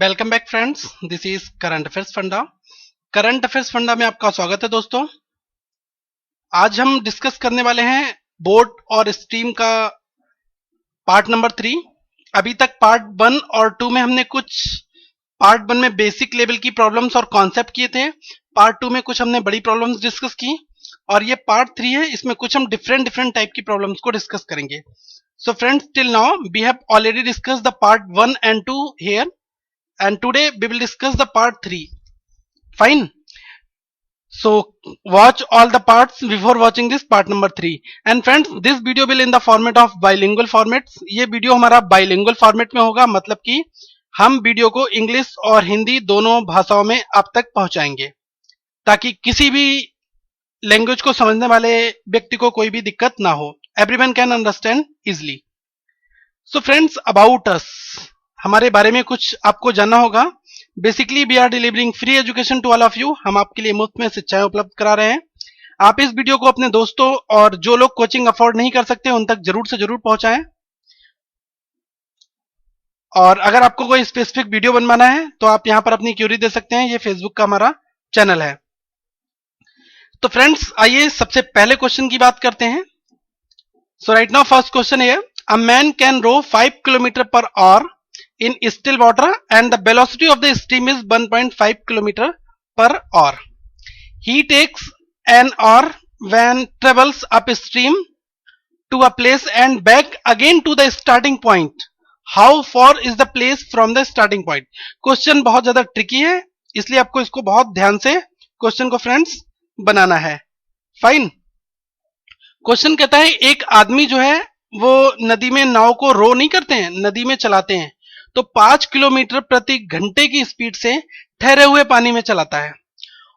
Welcome back friends, this is current affairs funda. Current affairs funda में आपका स्वागत है दोस्तों। आज हम डिस्कस करने वाले हैं बोर्ड और स्ट्रीम का पार्ट नंबर 3। अभी तक पार्ट 1 और 2 में हमने कुछ पार्ट 1 में बेसिक लेवल की प्रॉब्लम्स और कॉन्सेप्ट किए थे। पार्ट 2 में कुछ हमने बड़ी प्रॉब्लम्स डिस्कस की और ये पार्ट 3 है, इसमें कुछ हम डिफरेंट टाइप की प्रॉब्लम्स को डिस्कस करेंगे। So friends, till now we have already discuss the part 1 and 2 here, and today we will discuss the part 3. Fine. So watch all the parts before watching this part number 3. And friends, this video will in the format of bilingual formats. ये video हमारा bilingual format में होगा, मतलब कि हम video को English और हिंदी दोनों भाषाओं में आप तक पहुंचाएंगे ताकि किसी भी लैंग्वेज को समझने वाले व्यक्ति को कोई भी दिक्कत ना हो। Everyone can understand easily. So friends, about us, हमारे बारे में कुछ आपको जानना होगा। Basically we are delivering free education to all of you. हम आपके लिए मुफ्त में शिक्षाएं उपलब्ध करा रहे हैं। आप इस वीडियो को अपने दोस्तों और जो लोग कोचिंग अफोर्ड नहीं कर सकते उन तक जरूर से जरूर पहुंचाएं। और अगर आपको कोई स्पेसिफिक वीडियो बनवाना है तो आप यहां पर अपनी क्यूरी दे सकते हैं। ये फेसबुक का हमारा चैनल है। तो फ्रेंड्स, आइए सबसे पहले क्वेश्चन की बात करते हैं। So right now first question है, a man can row 5 kilometre per hour in still water and the velocity of the stream is 1.5 km per hour. He takes an hour when travels upstream to a place and back again to the starting point. How far is the place from the starting point? Question बहुत ज्यादा tricky है, इसलिए आपको इसको बहुत ध्यान से question को फ्रेंड्स बनाना है। फाइन। क्वेश्चन कहता है एक आदमी जो है वो नदी में नाव को रो नहीं करते हैं, नदी में चलाते हैं, तो 5 किलोमीटर प्रति घंटे की स्पीड से ठहरे हुए पानी में चलाता है।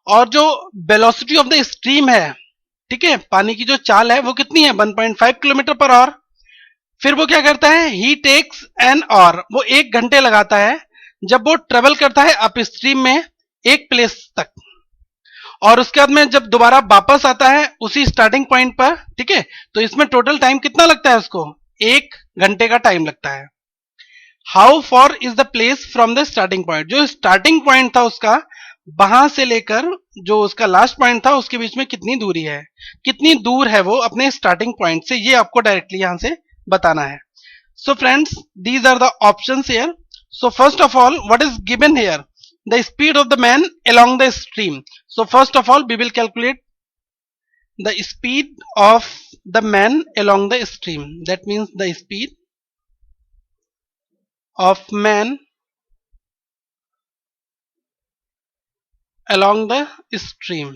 और जो वेलोसिटी ऑफ द स्ट्रीम है, ठीक है, पानी की जो चाल है वो कितनी है, 1.5 किलोमीटर पर आवर। फिर वो क्या करता है, ही टेक्स एन आवर, वो 1 घंटे लगाता है जब वो ट्रेवल करता है अप स्ट्रीम में एक प्लेस तक। और उसके बाद में जब दोबारा वापस आता है उसी स्टार्टिंग पॉइंट पर, ठीक है, तो इसमें टोटल टाइम कितना लगता है उसको, 1 घंटे का टाइम लगता है। How for is the place from the starting point, जो स्टार्टिंग पॉइंट था उसका वहां से लेकर जो उसका लास्ट पॉइंट था उसके बीच में कितनी दूरी है, कितनी दूर है वो अपने स्टार्टिंग पॉइंट से, ये आपको डायरेक्टली यहां से बताना है। So friends, these are the options here. So first of all, what is given here, the speed of the man along the stream. So first of all we will calculate the speed of the man along the stream. That means the speed of man along the stream.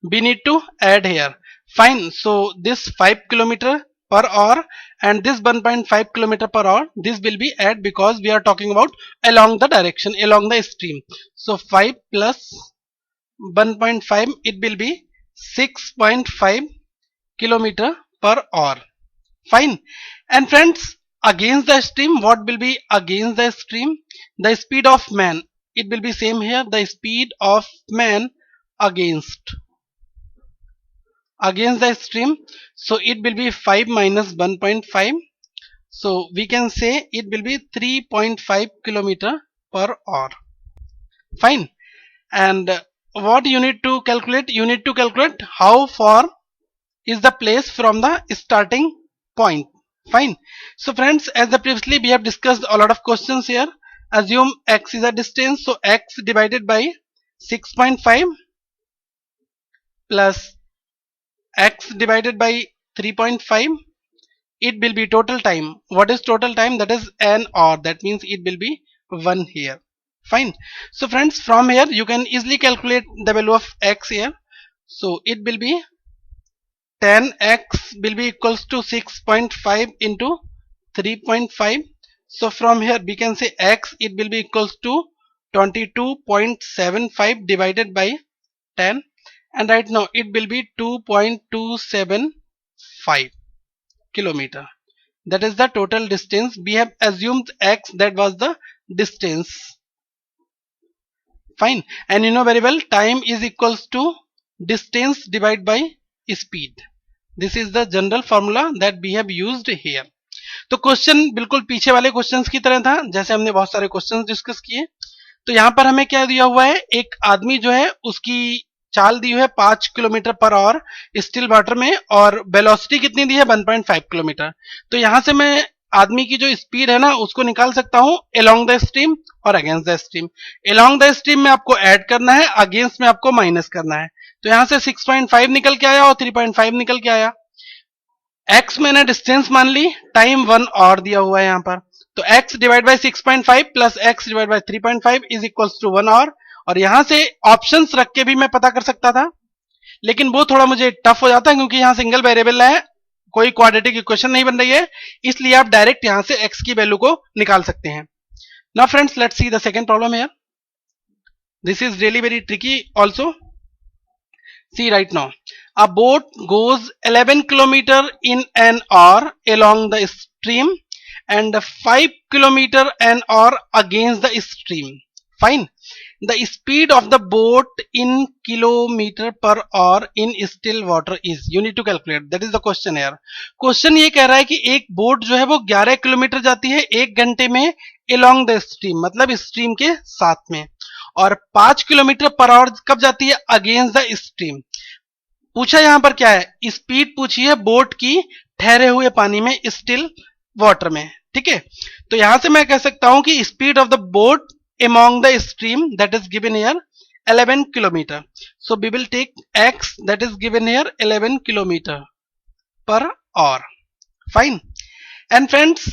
We need to add here. Fine. So this 5 kilometer per hour and this 1.5 kilometer per hour, this will be add because we are talking about along the direction, along the stream. So 5 plus 1.5, it will be 6.5 kilometer per hour. Fine. And friends, against the stream, what will be against the stream, the speed of man, it will be same here, the speed of man against the stream. So it will be 5 minus 1.5, so we can say it will be 3.5 kilometer per hour. Fine. And what you need to calculate, you need to calculate how far is the place from the starting point. Fine. So friends, as the previously we have discussed a lot of questions here. Assume x is a distance, so x divided by 6.5 plus x divided by 3.5, it will be total time. What is total time? That is an hour. That means it will be 1 here. Fine. So friends, from here you can easily calculate the value of x here. So it will be 10x will be equals to 6.5 into 3.5. So from here we can say x, it will be equals to 22.75 divided by 10, and right now it will be 2.275 kilometer. That is the total distance. We have assumed x, that was the distance. Fine. And you know very well, time is equals to distance divided by speed. This is the general formula that we have used here. तो question बिल्कुल पीछे वाले questions की तरह था, जैसे हमने बहुत सारे क्वेश्चंस डिस्कस किए। तो यहाँ पर हमें क्या दिया हुआ है, एक आदमी जो है उसकी चाल दी हुई है 5 kilometre per our still water में, और वेलोसिटी कितनी दी है 1.5 किलोमीटर। तो यहां से मैं आदमी की जो स्पीड है ना उसको निकाल सकता हूं अलोंग द स्ट्रीम और against the stream. Along the stream में आपको ऐड करना है, अगेंस्ट में आपको माइनस करना है। तो यहां से 6.5 निकल के आया और 3.5 निकल के आया। एक्स मैंने डिस्टेंस मान ली, टाइम 1 और दिया हुआ है यहां पर। तो x divide by 6.5 plus x divide by 3.5 is equals to 1 और यहां से ऑप्शंस रख के भी मैं पता कर सकता था, लेकिन वो थोड़ा मुझे टफ हो जाता है क्योंकि यहां सिंगल वेरिएबल है, कोई क्वाड्रेटिक इक्वेशन नहीं बन रही है, इसलिए आप डायरेक्ट यहां से x की वैल्यू को निकाल सकते हैं। Now friends, let's see the second problem here. This is really very tricky also. See right now, a boat goes 11 kilometer in an hour along the stream and 5 kilometer an hour against the stream. Fine. The speed of the boat in kilometer per hour in still water is. You need to calculate. That is the question here. Question ये कह रहा है कि एक boat जो है वो 11 kilometre जाती है 1 घंटे में along the stream, मतलब स्ट्रीम के साथ में, और 5 किलोमीटर पर आवर कब जाती है अगेंस्ट द स्ट्रीम। पूछा यहां पर क्या है, स्पीड पूछी है बोट की ठहरे हुए पानी में स्टिल वाटर में। ठीक है, तो यहां से मैं कह सकता हूं कि speed of the boat among the stream that is given here 11 kilometre. So we will take x that is given here 11 kilometre per hour. Fine. And friends,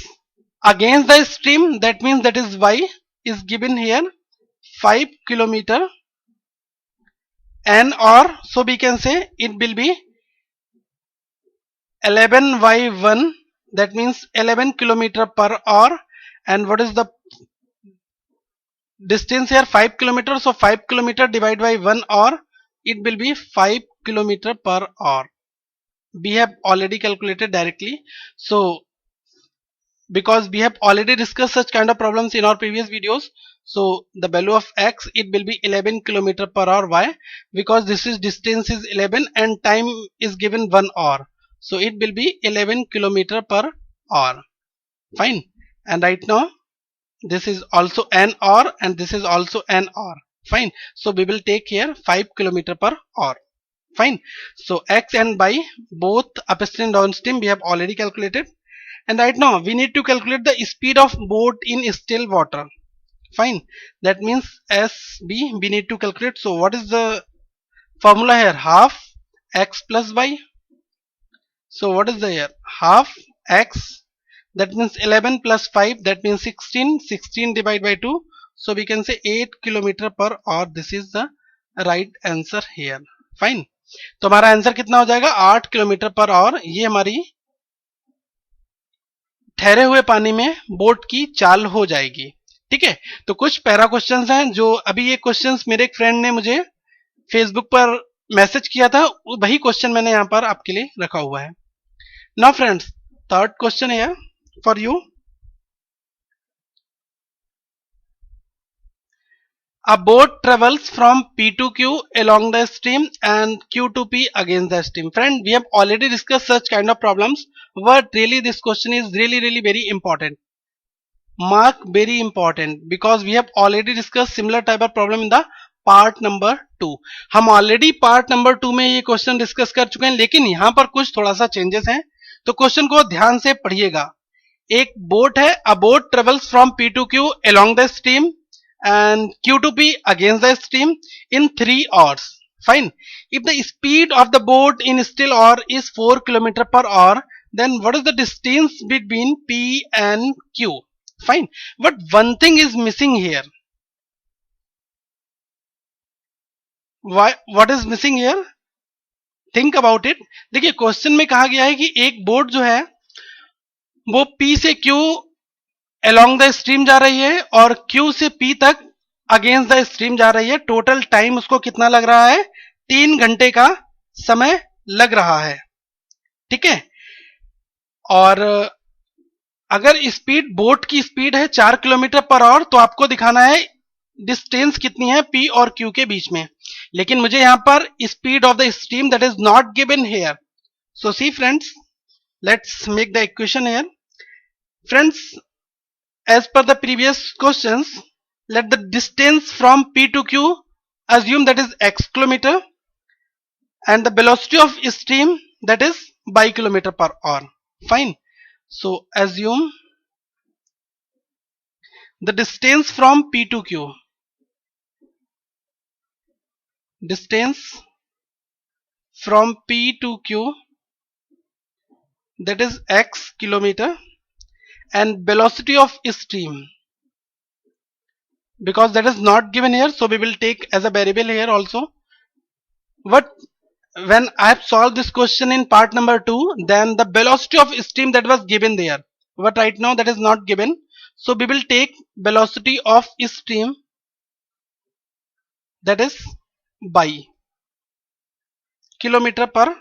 against the stream that means that is y is given here 5 kilometer n, or so we can say it will be 11 by 1, that means 11 kilometer per hour. And what is the distance here, 5 kilometer, so 5 kilometer divided by 1 hour, it will be 5 kilometer per hour. We have already calculated directly, so because we have already discussed such kind of problems in our previous videos, so the value of x, it will be 11 kilometer per hour. Why? Because this is distance is 11 and time is given 1 hour, so it will be 11 kilometer per hour. Fine. And right now this is also an hour and this is also an hour. Fine. So we will take here 5 kilometer per hour. Fine. So x and y both upstream and downstream we have already calculated. And right now we need to calculate the speed of boat in still water. Fine. That means SB we need to calculate. So what is the formula here? Half x plus y. So what is the here? Half x, that means 11 plus 5, that means 16. 16 divided by 2. So we can say 8 kilometer per hour. This is the right answer here. Fine. तो हमारा answer कितना हो जाएगा 8 kilometre per our. ये हमारी ठहरे हुए पानी में बोट की चाल हो जाएगी। ठीक है, तो कुछ पैरा क्वेश्चंस हैं जो अभी ये क्वेश्चंस मेरे एक फ्रेंड ने मुझे फेसबुक पर मैसेज किया था, वही क्वेश्चन मैंने यहां पर आपके लिए रखा हुआ है। नाउ फ्रेंड्स, थर्ड क्वेश्चन है for you. A boat travels from P to Q along the stream and Q to P against the stream. Friend, we have already discussed such kind of problems, but really this question is really very important. Mark very important, because we have already discussed similar type of problem in the part number 2। हम already part number 2 में ये question discuss कर चुके हैं, लेकिन यहां पर कुछ थोड़ा सा चेंजेस हैं, तो क्वेश्चन को ध्यान से पढ़िएगा। एक बोट है, अ boat travels from P to Q along the stream and Q to P against the stream in 3 hours. Fine. If the speed of the boat in still hour is 4 km per hour, then what is the distance between P and Q? Fine. But one thing is missing here. Why? What is missing here? Think about it. देखिए question में कहा गया है कि एक boat जो है वो P से Q along the stream जा रही है और Q से P तक अगेंस्ट द स्ट्रीम जा रही है। टोटल टाइम उसको कितना लग रहा है? 3 घंटे का समय लग रहा है। ठीक है, और अगर स्पीड बोट की स्पीड है 4 किलोमीटर पर आवर, तो आपको दिखाना है डिस्टेंस कितनी है P और Q के बीच में, लेकिन मुझे यहां पर speed of the stream that is not given here. So see friends, let's make the equation here. Friends, as per the previous questions, let the distance from P to Q assume that is x kilometer and the velocity of stream that is by kilometer per hour. Fine. So assume the distance from P to Q. Distance from P to Q that is x kilometer and velocity of stream, because that is not given here, so we will take as a variable here also. But when I have solved this question in part number 2, then the velocity of stream that was given there, but right now that is not given, so we will take velocity of stream that is by kilometer per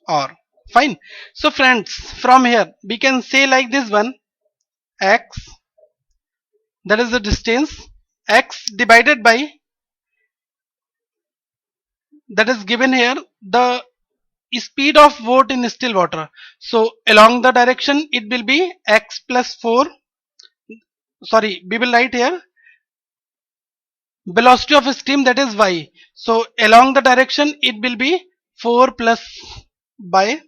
hour. Fine. So friends, from here we can say like this one, x, that is the distance, x divided by, that is given here, the speed of boat in still water. So along the direction it will be x plus 4, sorry, we will write here velocity of steam that is y. So along the direction it will be 4 plus by,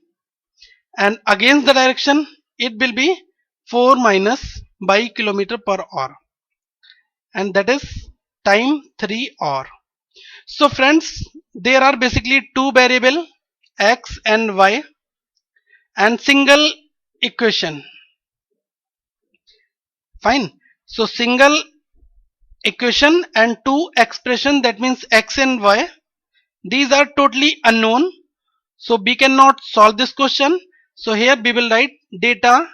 and against the direction it will be 4 minus by kilometer per hour, and that is time 3 hour. So friends, there are basically two variable x and y and single equation. Fine. So single equation and two expression, that means x and y, these are totally unknown, so we cannot solve this question. So here we will write data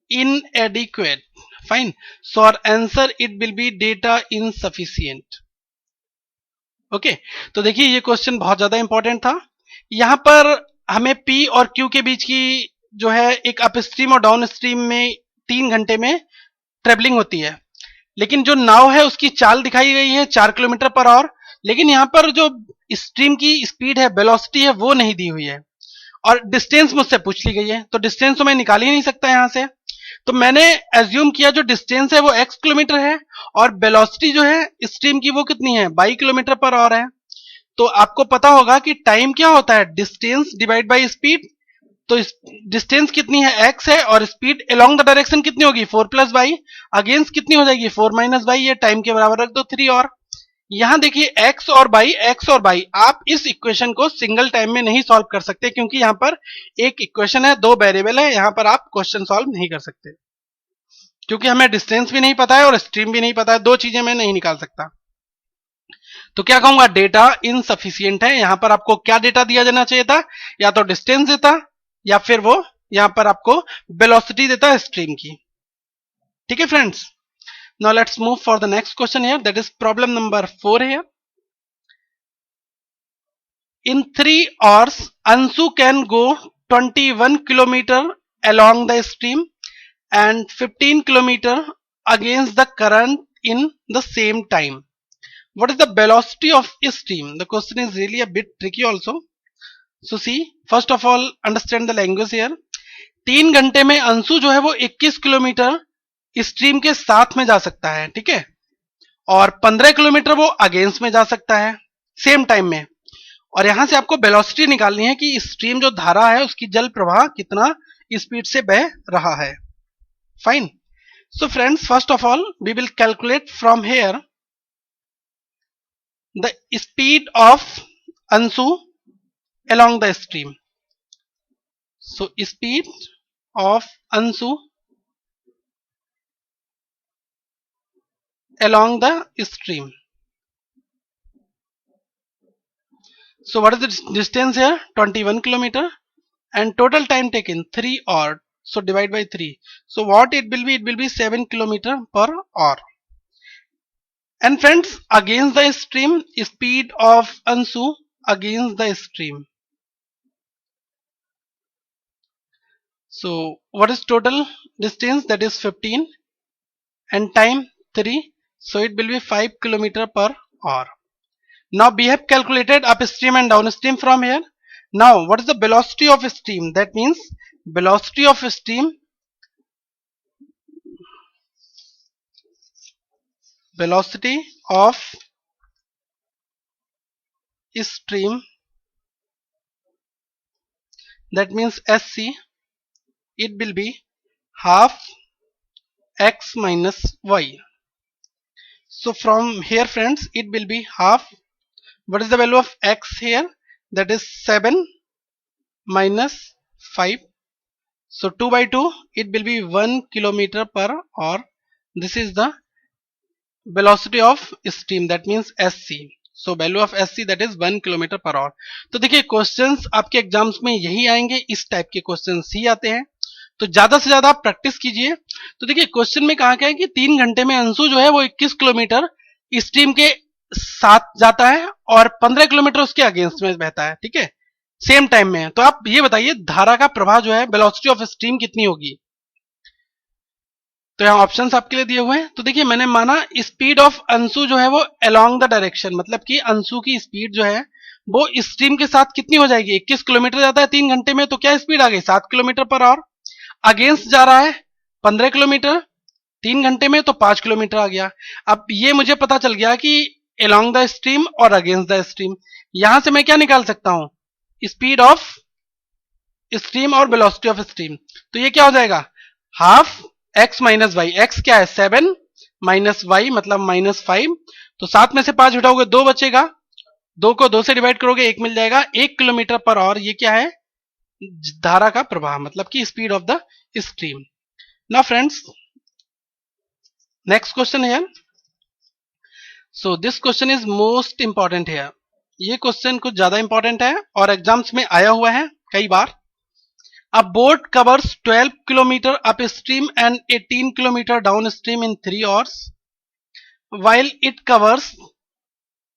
inadequate. Fine. So our answer it will be data insufficient. Okay तो देखिए ये question बहुत ज्यादा important था। यहां पर हमें P और Q के बीच की जो है एक अप स्ट्रीम और डाउन स्ट्रीम में 3 घंटे में ट्रेवलिंग होती है, लेकिन जो नाव है उसकी चाल दिखाई गई है 4 किलोमीटर पर आवर, लेकिन यहाँ पर जो स्ट्रीम की स्पीड है, वेलोसिटी है, वो नहीं दी हुई है और डिस्टेंस मुझसे पूछ ली गई है। तो डिस्टेंस तो मैं निकाल ही नहीं सकता यहाँ से, तो मैंने एज्यूम किया जो डिस्टेंस है वो x किलोमीटर है और वेलोसिटी जो है स्ट्रीम की वो कितनी है, 22 किलोमीटर पर आवर है। तो आपको पता होगा कि टाइम क्या होता है, डिस्टेंस डिवाइड बाय स्पीड। तो डिस्टेंस कितनी है, x है, और स्पीड अलोंग द डायरेक्शन कितनी होगी, 4 प्लस बाई, अगेंस्ट कितनी हो जाएगी, 4 माइनस बाई, ये टाइम के बराबर रख दो 3। और यहां देखिए x और y, आप इस इक्वेशन को सिंगल टाइम में नहीं सॉल्व कर सकते, क्योंकि यहां पर एक इक्वेशन है, दो वेरिएबल है, यहां पर आप क्वेश्चन सॉल्व नहीं कर सकते, क्योंकि हमें डिस्टेंस भी नहीं पता है और स्ट्रीम भी नहीं पता है, दो चीजें मैं नहीं निकाल सकता। तो क्या कहूंगा, डेटा इनसफिशियंट है। यहां पर आपको क्या डेटा दिया जाना चाहिए था, या तो डिस्टेंस देता या फिर वो यहां पर आपको वेलोसिटी देता स्ट्रीम की। ठीक है friends, now let's move for the next question here, that is problem number 4 here. In 3 hours Anshu can go 21 kilometer along the stream and 15 kilometer against the current in the same time. What is the velocity of stream? The question is really a bit tricky also. So see, first of all understand the language here. 3 घंटे में अंशु जो है वो 21 kilometre stream के साथ में जा सकता है, ठीक है, और 15 किलोमीटर वो अगेंस्ट में जा सकता है सेम टाइम में। और यहां से आपको वेलोसिटी निकालनी है कि स्ट्रीम जो धारा है उसकी जल प्रवाह कितना स्पीड से बह रहा है। Fine. So friends, first of all we will calculate from here the speed of अंशु along the stream. So speed of Anshu along the stream. So what is the distance here, 21 kilometer, and total time taken 3 hours. So divide by 3. So what it will be, it will be 7 kilometer per hour. And friends, against the stream, speed of Anshu against the stream. So what is total distance, that is 15, and time 3, so it will be 5 kilometer per hour. Now we have calculated upstream and downstream from here. Now what is the velocity of stream? That means velocity of stream velocity of stream, that means SC, it will be half x minus y. So from here friends, it will be half, what is the value of x here? That is 7 minus 5. So 2 by 2, it will be 1 kilometer per hour. This is the velocity of stream, that means SC. So value of SC, that is 1 kilometre per our. तो देखिए questions आपके exams में यही आएंगे, इस type के questions ही आते हैं. तो ज्यादा से ज्यादा आप प्रैक्टिस कीजिए. तो देखिए क्वेश्चन में कहा गया है कि 3 घंटे में अंशु जो है वो 21 किलोमीटर स्ट्रीम के साथ जाता है और 15 किलोमीटर उसके अगेंस्ट में बहता है. ठीक है, सेम टाइम में है. तो आप ये बताइए धारा का प्रवाह जो है, वेलोसिटी ऑफ स्ट्रीम कितनी होगी? तो यहाँ ऑप्शंस आपके लिए दिए हुए हैं. तो देखिए मैंने माना स्पीड ऑफ अंशु जो है वो अलोंग द डायरेक्शन, मतलब कि अंशु की स्पीड जो है वो स्ट्रीम के साथ कितनी हो जाएगी? 21 किलोमीटर जाता है 3 घंटे में, तो क्या स्पीड आ गई? 7 किलोमीटर पर आवर. अगेंस्ट जा रहा है 15 किलोमीटर 3 घंटे में, तो 5 किलोमीटर आ गया. अब ये मुझे पता चल गया कि अलोंग द स्ट्रीम और अगेंस्ट द स्ट्रीम. यहां से मैं क्या निकाल सकता हूं? स्पीड ऑफ स्ट्रीम और वेलोसिटी ऑफ स्ट्रीम. तो ये क्या हो जाएगा? Half x minus Y. x क्या है? 7 माइनस वाई मतलब माइनस 5. तो 7 में से 5 घटाओगे 2 बचेगा. 2 को 2 से डिवाइड करोगे 1 मिल जाएगा. 1 किलोमीटर पर आवर ये क्या है? धारा का प्रवाह, मतलब कि speed of the stream. Now friends, next question है. So this question is most important है. ये क्वेश्चन कुछ ज्यादा इंपॉर्टेंट है और एग्जाम्स में आया हुआ है कई बार. A boat covers 12 kilometer upstream and 18 kilometer downstream in 3 hours, while it covers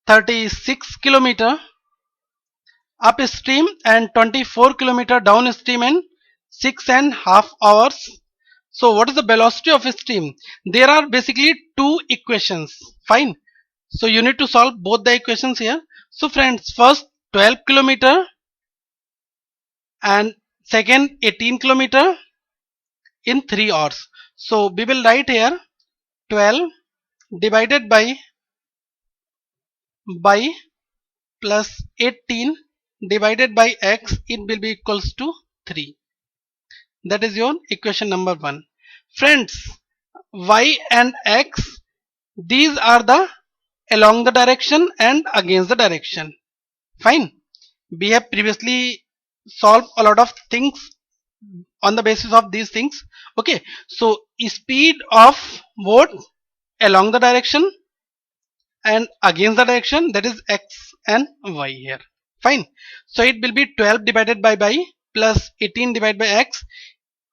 36 kilometer upstream and 24 kilometer downstream in 6.5 hours. So what is the velocity of stream? There are basically two equations. Fine. So you need to solve both the equations here. So friends, first 12 kilometer and second 18 kilometer in 3 hours. So we will write here 12 divided by plus 18 divided by x, it will be equals to 3. That is your equation number 1. Friends, y and x, these are the along the direction and against the direction. Fine. We have previously solve a lot of things on the basis of these things. Okay, so speed of boat along the direction and against the direction, that is x and y here. Fine. So it will be 12 divided by plus 18 divided by x,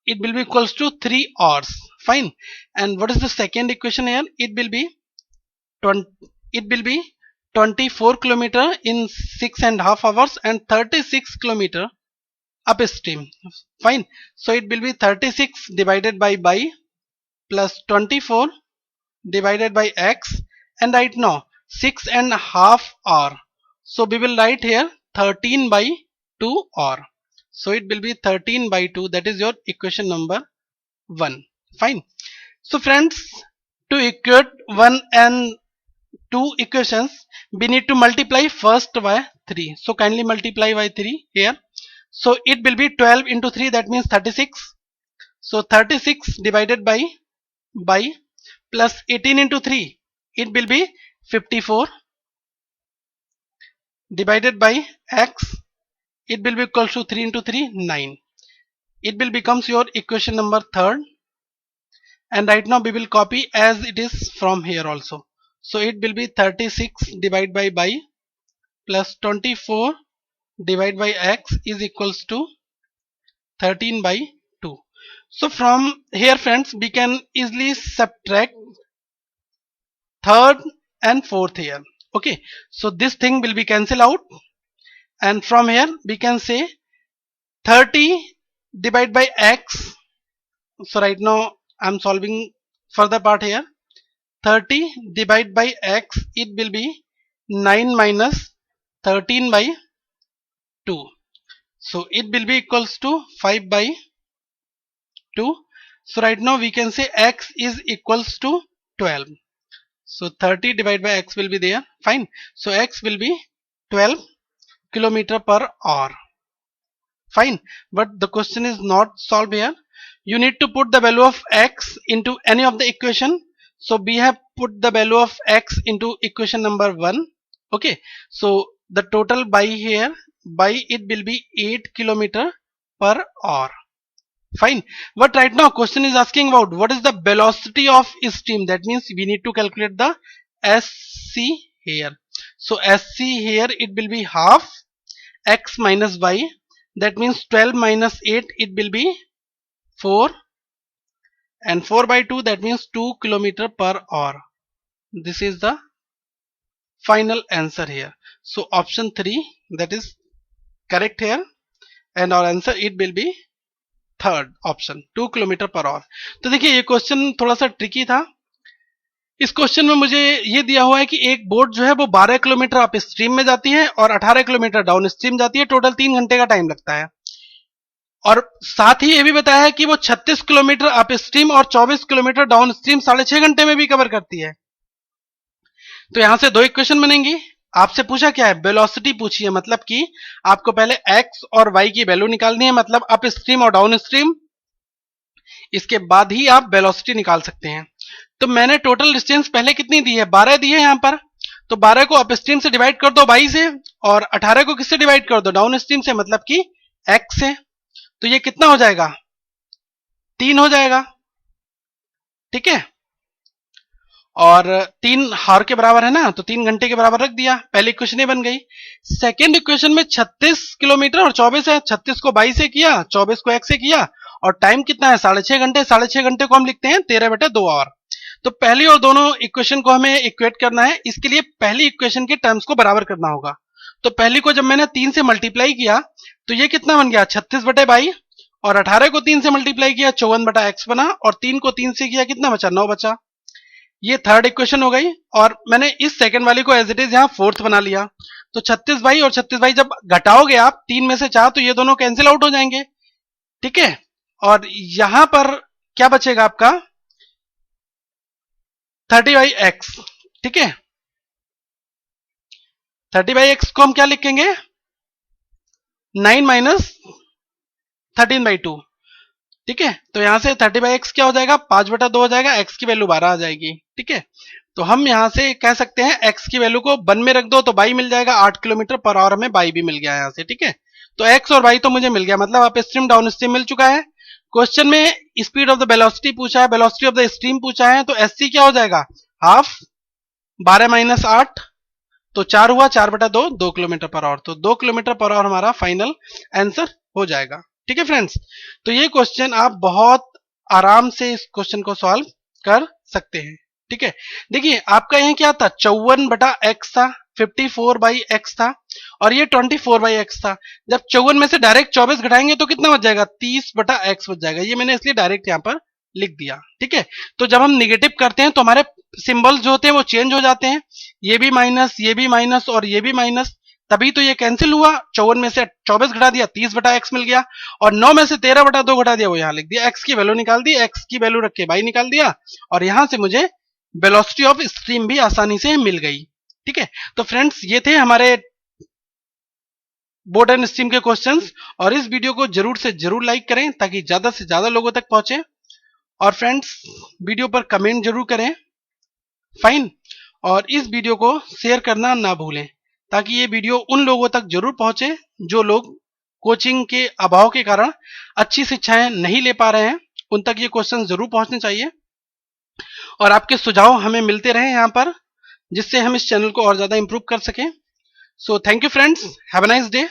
it will be equals to 3 hours. Fine. And what is the second equation here? It will be 24 kilometer in 6.5 hours and 36 kilometer upstream. Fine. So it will be 36 divided by plus 24 divided by x, and right now 6.5 hour. So we will write here 13 by 2 hour. So it will be 13 by 2. That is your equation number 1. Fine. So friends, to equate 1 and 2 equations, we need to multiply first by 3. So kindly multiply by 3 here. So it will be 12 into 3, that means 36. So 36 divided by plus 18 into 3, it will be 54 divided by x, it will be equal to 3 into 3, 9. It will becomes your equation number 3rd. And right now we will copy as it is from here also. So it will be 36 divided by plus 24 divided by x is equals to 13 by 2. So from here friends, we can easily subtract third and fourth here. Okay, so this thing will be cancelled out, and from here we can say 30 divided by x. So right now I am solving further part here. 30 divided by x, it will be 9 minus 13 by 2. So it will be equals to 5 by 2. So right now we can say x is equals to 12. So 30 divided by x will be there. Fine. So x will be 12 kilometer per hour. Fine. But the question is not solved here. You need to put the value of x into any of the equation. So we have put the value of x into equation number 1. Okay. So the total by here, by it will be 8 kilometer per hour. Fine. But right now question is asking about what is the velocity of stream. That means we need to calculate the SC here. So SC here it will be half x minus y. That means 12 minus 8 it will be 4, and 4 by 2 that means 2 kilometer per hour. This is the final answer here. So option 3 that is correct here, and our answer it will be third option 2 kilometre per our. तो देखिए ये question थोड़ा सा tricky था। इस question में मुझे ये दिया हुआ है कि एक बोट जो है वो 12 किलोमीटर अप स्ट्रीम में जाती है और 18 किलोमीटर डाउन स्ट्रीम जाती है। टोटल 3 घंटे का टाइम लगता है, और साथ ही ये भी बताया है कि वो 36 किलोमीटर अप स्ट्रीम और 24 किलोमीटर डाउन स्ट्रीम 6.5 घंटे में भी कवर करती है। तो यहां से 2 इक्वेशन बनेंगी। आपसे पूछा क्या है, वेलोसिटी पूछी है, मतलब कि आपको पहले x और y की वैल्यू निकालनी है, मतलब अप स्ट्रीम और डाउन स्ट्रीम, इसके बाद ही आप वेलोसिटी निकाल सकते हैं। तो मैंने टोटल डिस्टेंस पहले कितनी दी है, 12 दी है यहां पर। तो 12 को अप स्ट्रीम से डिवाइड कर दो y से, और 18 को किससे डिवाइड कर दो, डाउन स्ट्रीम से, मतलब कि x से। तो ये कितना हो जाएगा, 3 हो जाएगा। ठीक है, और 3 हार के बराबर है ना, तो 3 घंटे के बराबर रख दिया। पहली इक्वेशन बन गई। सेकेंड इक्वेशन में 36 किलोमीटर और 24 है, 36 को 22 से किया, 24 को x से किया, और टाइम कितना है 6.5 घंटे। 6.5 घंटे को हम लिखते हैं 13/2 आवर। तो पहली और दोनों इक्वेशन को हमें इक्वेट करना है। इसके लिए पहली इक्वेशन के टर्म्स को बराबर करना होगा। तो पहली को जब मैंने 3 से मल्टीप्लाई किया तो ये कितना बन गया 36/22, और 18 को 3 से मल्टीप्लाई किया 54/x बना, और 3 को 3 से किया कितना बचा, 9 बचा। ये थर्ड इक्वेशन हो गई, और मैंने इस सेकंड वाली को एज इट इज यहां फोर्थ बना लिया। तो 36 और 36 जब घटाओगे आप 3 में से 4 तो ये दोनों कैंसिल आउट हो जाएंगे। ठीक है, और यहां पर क्या बचेगा आपका 30/x। ठीक है, 30/x को हम क्या लिखेंगे, 9 माइनस 13/2। ठीक है, तो यहां से 30/x क्या हो जाएगा, 5/2 हो जाएगा, x की वैल्यू 12 आ जाएगी। ठीक है, तो हम यहां से कह सकते हैं x की वैल्यू को 1 में रख दो तो y मिल जाएगा 8 किलोमीटर पर आवर, हमें y भी मिल गया यहां से। ठीक है, तो x और y तो मुझे मिल गया, मतलब अप स्ट्रीम डाउन स्ट्रीम मिल चुका है। क्वेश्चन में स्पीड ऑफ द वेलोसिटी पूछा है, वेलोसिटी ऑफ द स्ट्रीम पूछा है, तो SC क्या हो जाएगा, हाफ 12 माइनस 8 तो 4 हुआ, 4/2 2 किलोमीटर पर आवर। तो 2 किलोमीटर पर आवर हमारा फाइनल आंसर हो जाएगा। ठीक है फ्रेंड्स, तो ये क्वेश्चन आप बहुत आराम से इस क्वेश्चन को सॉल्व कर सकते हैं। ठीक है, देखिए आपका यहाँ क्या था, 54/x था, 54/x था, और ये 24/x था। जब 54 में से डायरेक्ट 24 घटाएंगे तो कितना बच जाएगा, 30/x बच जाएगा। ये मैंने इसलिए डायरेक्ट यहाँ पर लिख दिया। ठीक है, तो जब हम निगेटिव करते हैं तो हमारे सिंबल्स जो होते हैं वो चेंज हो जाते हैं, ये भी माइनस, ये भी माइनस, और ये भी माइनस, तभी तो ये कैंसिल हुआ। 54 में से 24 घटा दिया, 30/x मिल गया, और 9 में से 13/2 घटा दिया, वो यहां लिख दिया। x की वैल्यू निकाल दी, x की वैल्यू रख के y निकाल दिया, और यहां से मुझे वेलोसिटी ऑफ स्ट्रीम भी आसानी से मिल गई। ठीक है, तो फ्रेंड्स ये थे हमारे बोट एंड स्ट्रीम के क्वेश्चंस, और इस वीडियो को जरूर से जरूर लाइक करें ताकि ज्यादा से ज्यादा लोगों तक पहुंचे, और फ्रेंड्स वीडियो पर कमेंट जरूर करें। फाइन, और इस वीडियो को शेयर करना ना भूलें ताकि ये वीडियो उन लोगों तक जरूर पहुंचे जो लोग कोचिंग के अभाव के कारण अच्छी शिक्षाएं नहीं ले पा रहे हैं। उन तक ये क्वेश्चन जरूर पहुंचने चाहिए, और आपके सुझाव हमें मिलते रहे यहाँ पर, जिससे हम इस चैनल को और ज्यादा इंप्रूव कर सकें। So thank you friends, have a nice day.